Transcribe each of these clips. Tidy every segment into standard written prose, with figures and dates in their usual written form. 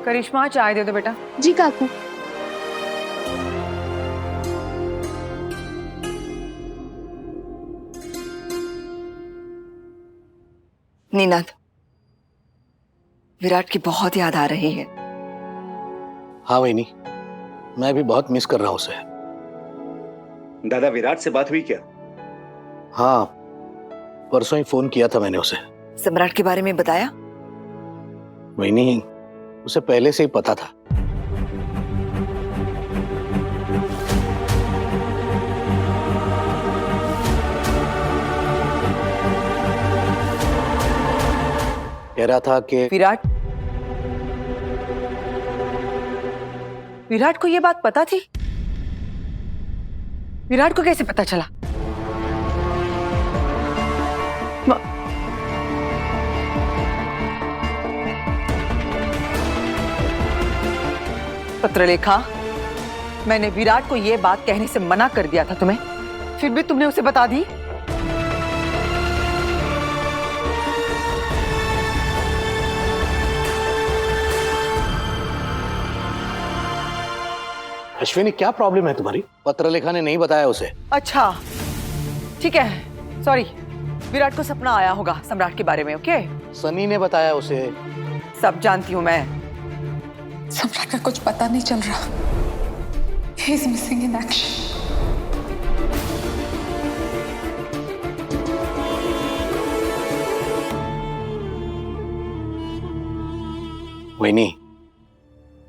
करिश्मा चाय दे दो बेटा। जी काकू। नीनाद, विराट की बहुत याद आ रही है। हाँ वहीनी, मैं भी बहुत मिस कर रहा हूँ उसे। दादा विराट से बात हुई क्या? हाँ, परसों ही फोन किया था मैंने उसे। सम्राट के बारे में बताया? वहीनी, उसे पहले से ही पता था। कह रहा था कि विराट को ये बात पता थी? विराट को कैसे पता चला? पत्रलेखा, मैंने विराट को ये बात कहने से मना कर दिया था तुम्हें, फिर भी तुमने उसे बता दी। अश्विनी, क्या प्रॉब्लम है तुम्हारी? पत्रलेखा ने नहीं बताया उसे। अच्छा ठीक है, सॉरी। विराट को सपना आया होगा सम्राट के बारे में। ओके, सनी ने बताया उसे। सब जानती हूँ मैं। सम्राट का कुछ पता नहीं चल रहा। He is missing in action. वहीनी,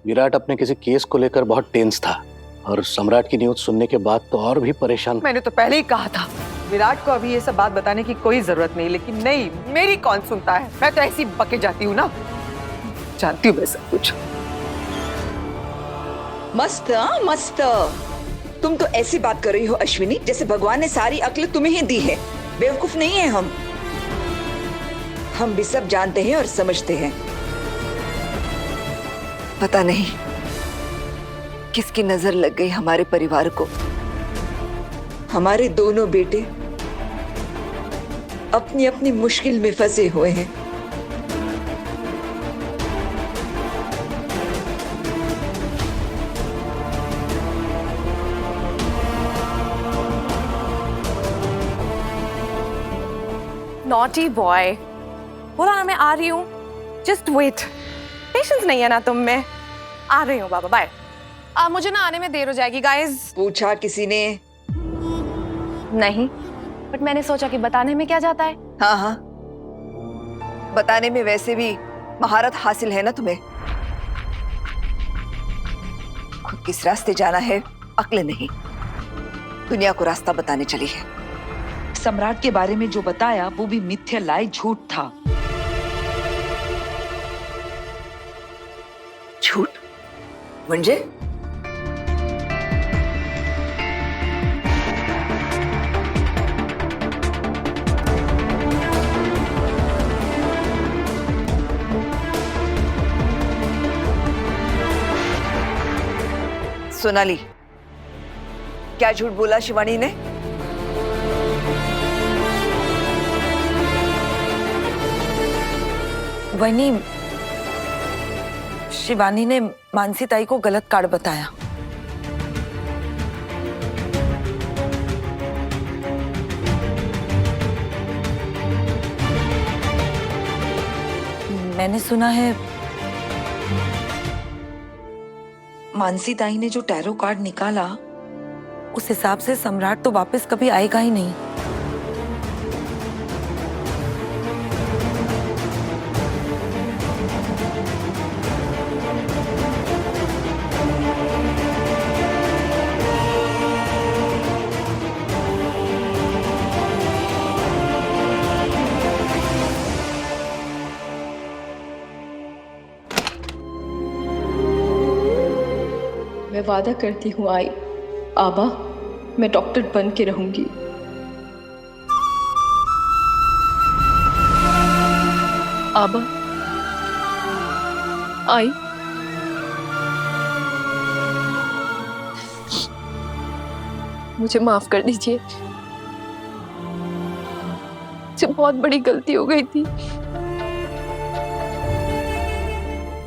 Virat अपने किसी केस को लेकर बहुत टेंस था और सम्राट की न्यूज़ सुनने के बाद तो और भी परेशान। मैंने तो पहले ही कहा था विराट को अभी ये सब बात बताने की कोई जरूरत नहीं, लेकिन नहीं, मेरी कौन सुनता है। मैं तो ऐसी बके जाती हूँ ना, जानती हूँ मैं सब कुछ। मस्त मस्त। तुम तो ऐसी बात कर रही हो अश्विनी जैसे भगवान ने सारी अक्ल तुम्हें ही दी है। बेवकूफ नहीं है हम भी सब जानते हैं और समझते हैं। पता नहीं किसकी नजर लग गई हमारे परिवार को। हमारे दोनों बेटे अपनी अपनी मुश्किल में फंसे हुए हैं। नॉटी बॉय, बोला ना मैं आ रही हूँ। जस्ट वेट, पेशेंस नहीं है ना तुम में। आ रही हूँ बाबा, बाय। मुझे ना आने में देर हो जाएगी गाइस। पूछा किसी ने? नहीं, बट मैंने सोचा कि बताने में क्या जाता है। हाँ हाँ, बताने में वैसे भी महारत हासिल है ना तुम्हें। खुद किस रास्ते जाना है अक्ल नहीं, दुनिया को रास्ता बताने चली है। सम्राट के बारे में जो बताया वो भी मिथ्या लाई, झूठ था। झूठ म्हणजे? सोनाली, क्या झूठ बोला शिवानी ने? वनी, शिवानी ने मानसी ताई को गलत कार्ड बताया। मैंने सुना है मानसी ताई ने जो टैरो कार्ड निकाला उस हिसाब से सम्राट तो वापस कभी आएगा ही नहीं। मैं वादा करती हूँ आई आबा, मैं डॉक्टर बन के रहूंगी। आबा, आई मुझे माफ कर दीजिए, मुझसे बहुत बड़ी गलती हो गई थी।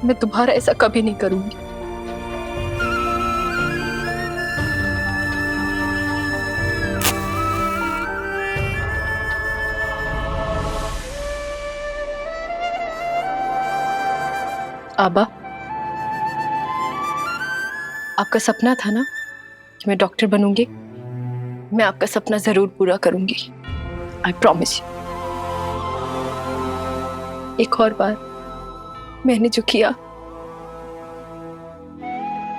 मैं दोबारा ऐसा कभी नहीं करूंगी। आबा, आपका सपना था ना कि मैं डॉक्टर बनूंगी। मैं आपका सपना जरूर पूरा करूंगी, आई प्रॉमिस यू। एक और बार मैंने जो किया,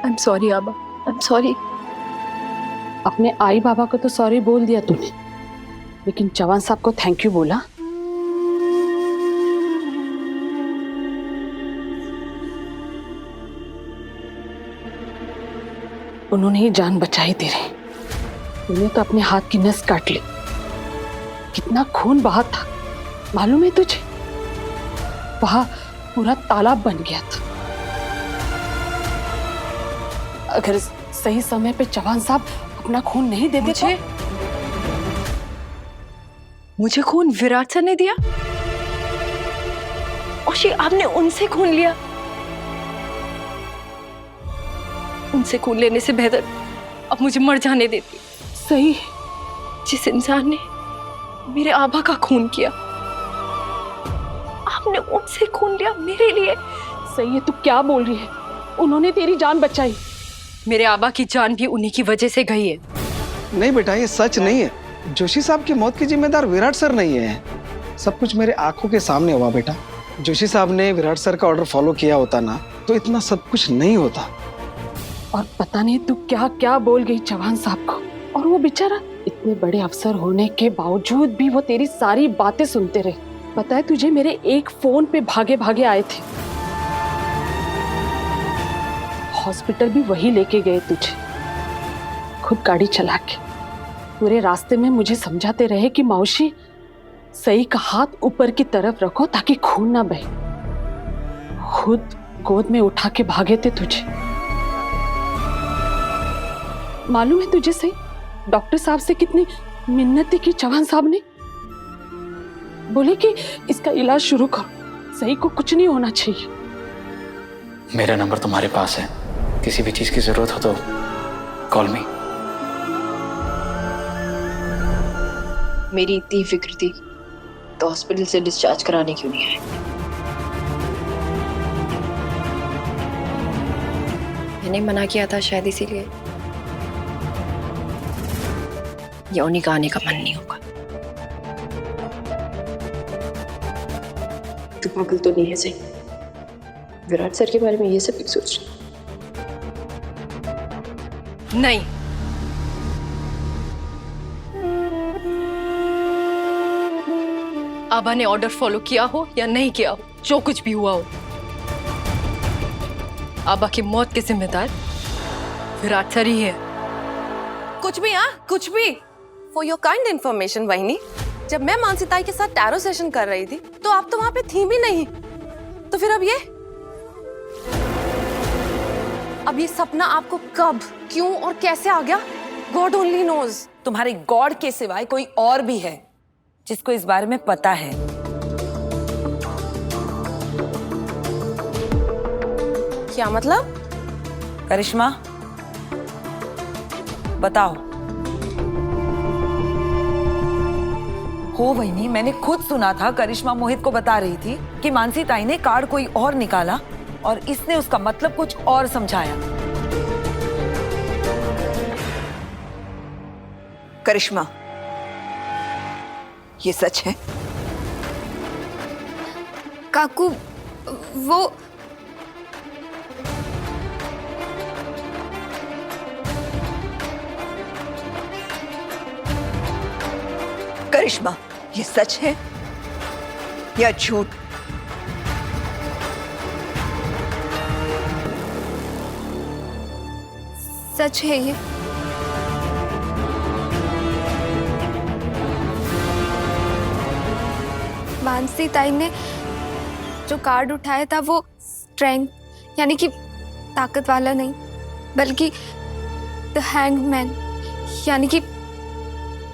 आई एम सॉरी आबा, आई एम सॉरी। अपने आई बाबा को तो सॉरी बोल दिया तूने, लेकिन चौहान साहब को थैंक यू बोला? उन्होंने ही जान बचाई तेरी। तूने तो अपने हाथ की नस काट ली। कितना खून बहा था मालूम है तुझे? वहां पूरा तालाब बन गया था। अगर सही समय पे चौहान साहब अपना खून नहीं देते तो मुझे खून विराट सर ने दिया और ये आपने उनसे खून लिया। उनसे खून लेने से बेहतर अब मुझे मर जाने देती। सही। जिस इंसान ने मेरे आबा का खून किया, आपने उनसे खून लिया मेरे लिए। सही है, तू क्या बोल रही है? उन्होंने तेरी जान बचाई। मेरे आबा की जान भी उन्हीं की वजह से गई है। नहीं बेटा, ये सच नहीं है। जोशी साहब की मौत की जिम्मेदार विराट सर नहीं है। सब कुछ मेरे आंखों के सामने हुआ बेटा। जोशी साहब ने विराट सर का ऑर्डर फॉलो किया होता ना तो इतना सब कुछ नहीं होता। और पता नहीं तू क्या क्या बोल गई चौहान साहब को। और वो बेचारा इतने बड़े अफसर होने के बावजूद भी वो तेरी सारी बातें सुनते रहे। पता है तुझे, मेरे एक फोन पे भागे भागे आए थे। हॉस्पिटल भी वही लेके गए तुझे, खुद गाड़ी चला के। पूरे रास्ते में मुझे समझाते रहे कि मौसी सही का हाथ ऊपर की तरफ रखो ताकि खून ना बहे। खुद गोद में उठा के भागे थे तुझे। मालूम है तुझे सही डॉक्टर साहब से कितनी मिन्नतें की चौहान साहब ने। बोले कि इसका इलाज शुरू करो, सही को कुछ नहीं होना चाहिए। मेरा नंबर तुम्हारे पास है, किसी भी चीज की जरूरत हो तो कॉल मी। मेरी इतनी फिक्र थी तो हॉस्पिटल से डिस्चार्ज कराने क्यों नहीं आए? मैंने मना किया था शायद इसीलिए। या उन्हीं का आने का मन नहीं होगा। तू पागल तो नहीं है सही? विराट सर के बारे में ये सब भी सोच रही? नहीं, आबा ने ऑर्डर फॉलो किया हो या नहीं किया हो, जो कुछ भी हुआ हो, आबा की मौत के जिम्मेदार विराट सर ही है। कुछ भी, हाँ कुछ भी। फॉर योर काइंड इन्फॉर्मेशन वहीनी, जब मैं मानसी ताई के साथ टैरो सेशन कर रही थी तो आप तो वहां पे थी भी नहीं। तो फिर अब ये सपना आपको कब, क्यों और कैसे आ गया? God only knows. तुम्हारे गॉड के सिवाय कोई और भी है जिसको इस बारे में पता है। क्या मतलब? करिश्मा बताओ। हो वही, मैंने खुद सुना था। करिश्मा मोहित को बता रही थी कि मानसी ताई ने कार्ड कोई और निकाला और इसने उसका मतलब कुछ और समझाया। करिश्मा, ये सच है? काकू, वो करिश्मा, ये सच है या झूठ? सच है ये। मानसी ताई ने जो कार्ड उठाया था वो स्ट्रेंथ यानी कि ताकत वाला नहीं, बल्कि द हैंग्ड मैन यानी कि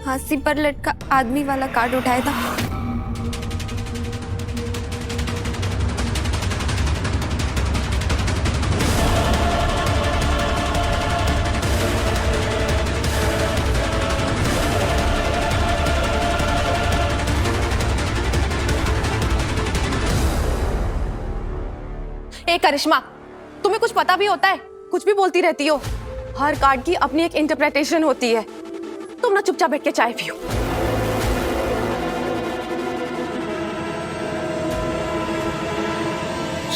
फांसी पर लटका आदमी वाला कार्ड उठाया था। हे करिश्मा, तुम्हें कुछ पता भी होता है? कुछ भी बोलती रहती हो। हर कार्ड की अपनी एक इंटरप्रिटेशन होती है। तुम ना चुपचाप बैठ के चाय पियो।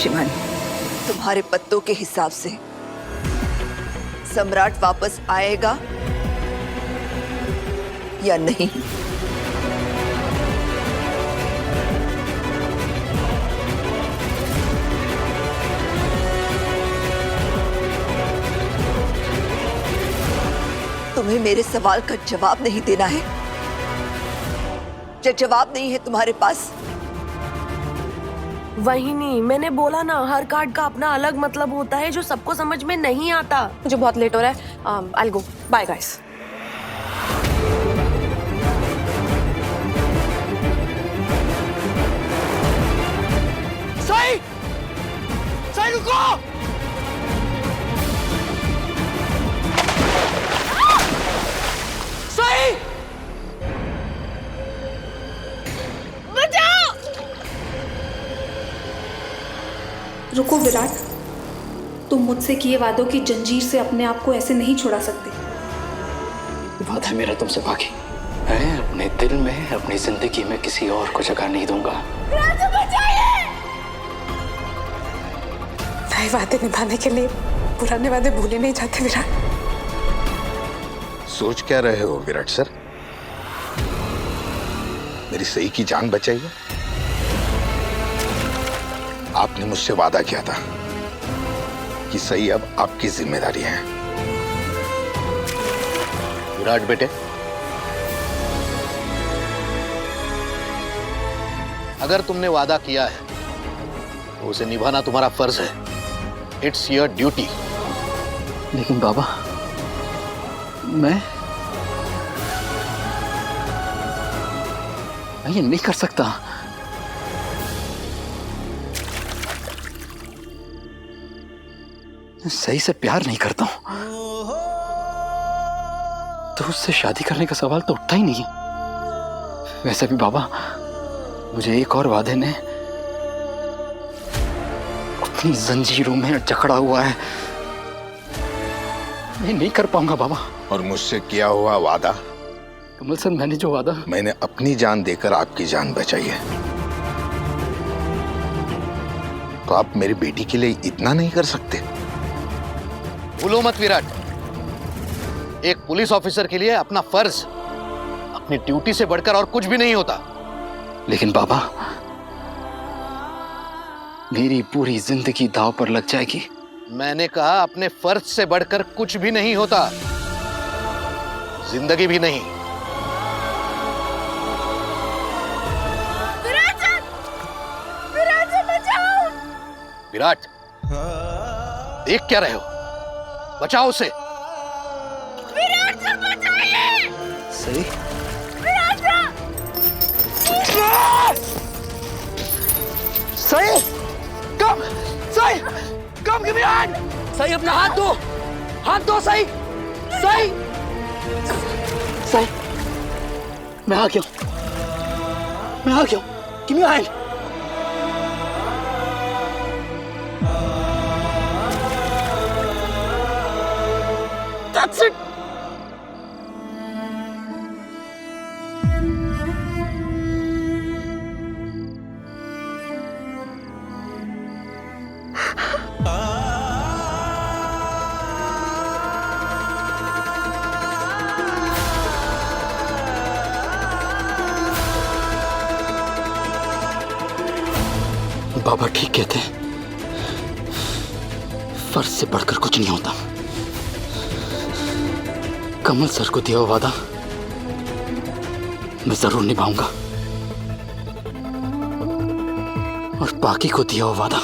शिवानी, तुम्हारे पत्तों के हिसाब से सम्राट वापस आएगा या नहीं? तुम्हें मेरे सवाल का जवाब नहीं देना है? जब जवाब नहीं है तुम्हारे पास, वही नहीं, मैंने बोला ना, हर कार्ड का अपना अलग मतलब होता है जो सबको समझ में नहीं आता। मुझे बहुत लेट हो रहा है। I'll go. Bye guys. सही सही रुको। सही रुको विराट, तुम मुझसे किए वादों की जंजीर से अपने आप को ऐसे नहीं छुड़ा सकते। वादा मेरा तुमसे बाकी। मैं अपने दिल में, अपनी जिंदगी में किसी और को जगह नहीं दूंगा। नए वादे निभाने के लिए पुराने वादे भूले नहीं जाते विराट। सोच क्या रहे हो विराट सर? मेरी सही की जान बचाई है। आपने मुझसे वादा किया था कि सही अब आपकी जिम्मेदारी है। विराट बेटे, अगर तुमने वादा किया है तो उसे निभाना तुम्हारा फर्ज है। It's your duty. लेकिन बाबा, मैं ये नहीं कर सकता। सही से प्यार नहीं करता हूं तो उससे शादी करने का सवाल तो उठता ही नहीं। वैसे भी बाबा, मुझे एक और वादे ने उतनी जंजीरों में जकड़ा हुआ है, मैं नहीं कर पाऊंगा बाबा। और मुझसे किया हुआ वादा? कमल सर, मैंने जो वादा, मैंने अपनी जान देकर आपकी जान बचाई है, तो आप मेरी बेटी के लिए इतना नहीं कर सकते? भूलो मत विराट, एक पुलिस ऑफिसर के लिए अपना फर्ज, अपनी ड्यूटी से बढ़कर और कुछ भी नहीं होता। लेकिन बाबा, मेरी पूरी जिंदगी दांव पर लग जाएगी। मैंने कहा अपने फर्ज से बढ़कर कुछ भी नहीं होता, जिंदगी भी नहीं। विराट, देख क्या रहे हो? बचाओ उसे। विराट सर, बचाइए। सही। विराट सही, कम, सही, कम, गिव मी हैंड। सही, अपना हाथ दो, हाथ दो। सही, सही, सही, मैं आ गया हूं, मैं आ गया हूं। Give me hand. That's it. बाबा ठीक कहते हैं, फर्ज से बढ़कर कुछ नहीं होता। कमल सर को दिया हुआ वादा मैं जरूर निभाऊंगा, और बाकी को दिया हुआ वादा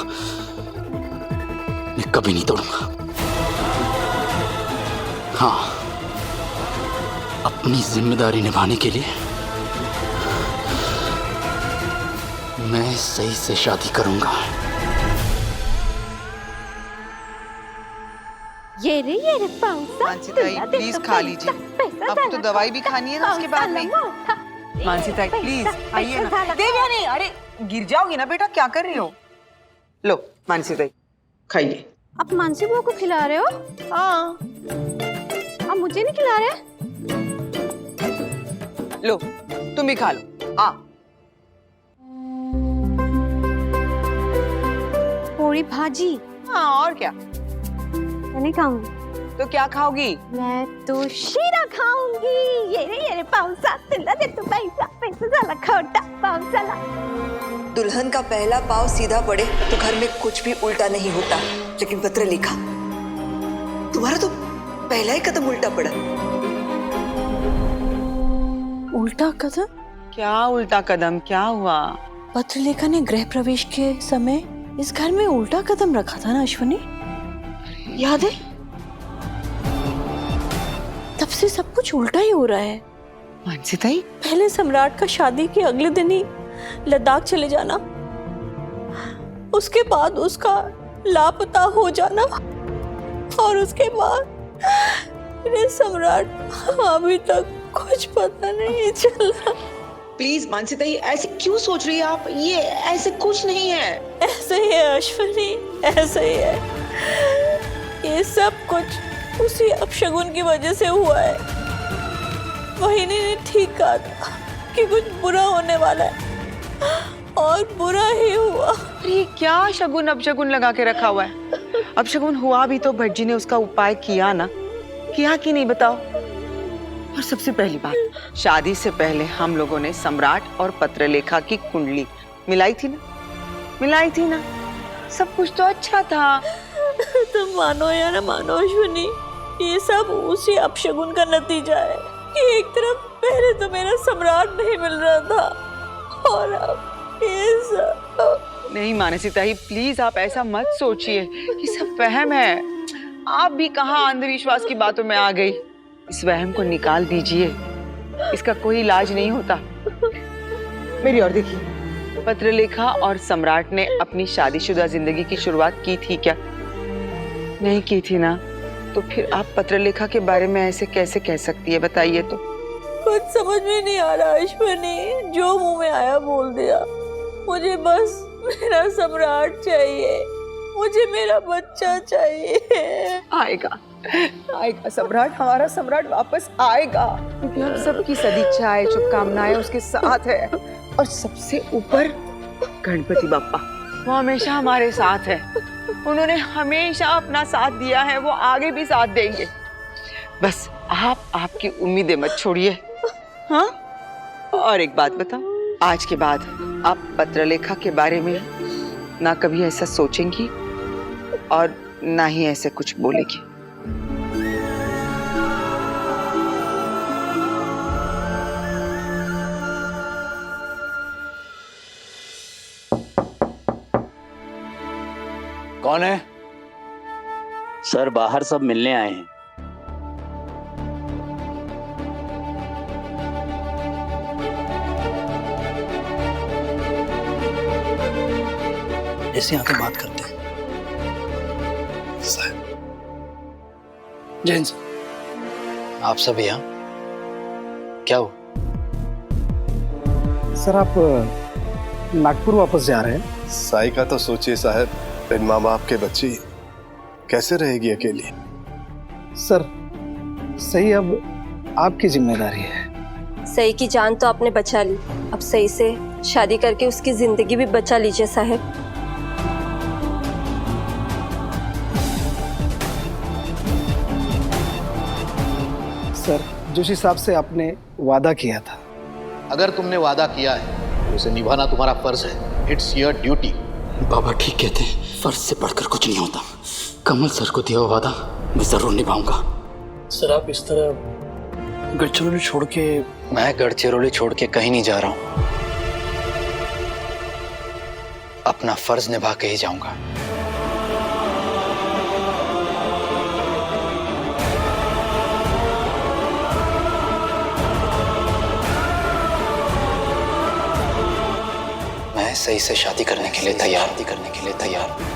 मैं कभी नहीं तोड़ूंगा। हाँ, अपनी जिम्मेदारी निभाने के लिए मैं सही से शादी करूंगा। ये रे मानसी ताई, प्लीज खा लीजिए। अब तो दवाई भी खानी है ना उसके बाद में। मानसी ताई प्लीज आइए ना। देवयानी, अरे गिर जाओगी ना बेटा, क्या कर रही हो? लो मानसी ताई, खाइए। आप मानसी बुआ को खिला रहे हो? हाँ। आप मुझे नहीं खिला रहे? लो तुम भी खा लो। आ पूरी भाजी। हाँ और क्या, मैं नहीं खाऊंगी। तो क्या खाओगी? मैं तो शीरा खाऊंगी। ये रे पाउसा तिल्ला दे तू पैसा पैसा साला खोटा पाउसाला। दुल्हन का पहला पाव सीधा पड़े तो घर में कुछ भी उल्टा नहीं होता, लेकिन पत्र लिखा तुम्हारा तो पहला ही कदम उल्टा पड़ा। उल्टा कदम? क्या उल्टा कदम, क्या हुआ? पत्रलेखा ने गृह प्रवेश के समय इस घर में उल्टा कदम रखा था ना अश्विनी, याद है? तब से सब कुछ उल्टा ही हो रहा है। मानसी ताई, पहले सम्राट का शादी के अगले दिन ही लद्दाख चले जाना, उसके बाद उसका लापता हो जाना, और उसके बाद मेरे सम्राट अभी तक कुछ पता नहीं चला। प्लीज मानसी ताई, ऐसे क्यों सोच रही है आप? ये ऐसे कुछ नहीं है। ऐसे ही है अश्विनी, ऐसे ही है। ये सब कुछ उसी अपशगुन की वजह से हुआ है। वहीनी ने ठीक कहा था कि कुछ बुरा होने वाला है, और बुरा ही हुआ। ये क्या शगुन अपशगुन लगा के रखा हुआ है? अपशगुन हुआ भी तो भट्ट जी ने उसका उपाय किया ना, किया कि नहीं बताओ? और सबसे पहली बात, शादी से पहले हम लोगों ने सम्राट और पत्रलेखा की कुंडली मिलाई थी ना, मिलाई थी ना, सब कुछ तो अच्छा था। तुम मानो या ना मानो अश्विनी, ये सब उसी अपशगुन का नतीजा है कि एक तरफ पहले तो मेरा सम्राट नहीं मिल रहा था, और अब ये सब। नहीं मानसी ताई, प्लीज आप ऐसा मत सोचिए कि सब वहम है। आप भी कहाँ अंधविश्वास की बातों में आ गई। इस वहम को निकाल दीजिए, इसका कोई इलाज नहीं होता। मेरी और देखिए, पत्रलेखा और सम्राट ने अपनी शादीशुदा जिंदगी की शुरुआत की थी क्या? नहीं की थी ना, तो फिर आप पत्रलेखा के बारे में ऐसे कैसे कह सकती है, बताइए तो। कुछ समझ में नहीं आ रहा अश्विनी, जो मुंह में आया बोल दिया। मुझे बस मेरा सम्राट चाहिए, मुझे मेरा बच्चा चाहिए। आएगा, आएगा सम्राट, हमारा सम्राट वापस आएगा, क्योंकि हम सबकी सदिच्छाएं, शुभकामनाएं उसके साथ है। और सबसे ऊपर गणपति बप्पा, वो हमेशा हमारे साथ है। उन्होंने हमेशा अपना साथ दिया है, वो आगे भी साथ देंगे। बस आप आपकी उम्मीदें मत छोड़िए। हाँ, और एक बात बताओ, आज के बाद आप पत्रलेखा के बारे में ना कभी ऐसा सोचेंगी और ना ही ऐसे कुछ बोलेगी। कौन है? सर बाहर सब मिलने आए हैं। ऐसे आके बात करते हैं। जैन सर, आप सब यहाँ क्या हो? सर आप नागपुर वापस जा रहे हैं? साई का तो सोचिए साहब, बिन माँ बाप के बच्ची कैसे रहेगी अकेली? सर सही अब आपकी जिम्मेदारी है। सही की जान तो आपने बचा ली, अब सही से शादी करके उसकी जिंदगी भी बचा लीजिए साहब। सर जोशी साहब से आपने वादा किया था। अगर तुमने वादा किया है तो उसे निभाना तुम्हारा फर्ज है। It's your duty. बाबा ठीक कहते हैं, फर्ज से बढ़कर कुछ नहीं होता। कमल सर को दिया हुआ वादा मैं जरूर निभाऊंगा। सर आप इस तरह गढ़चिरौली छोड़ के? मैं गढ़चिरौली छोड़ के कहीं नहीं जा रहा हूं, अपना फर्ज निभा के ही जाऊंगा। मैं सही से शादी करने के लिए तैयार।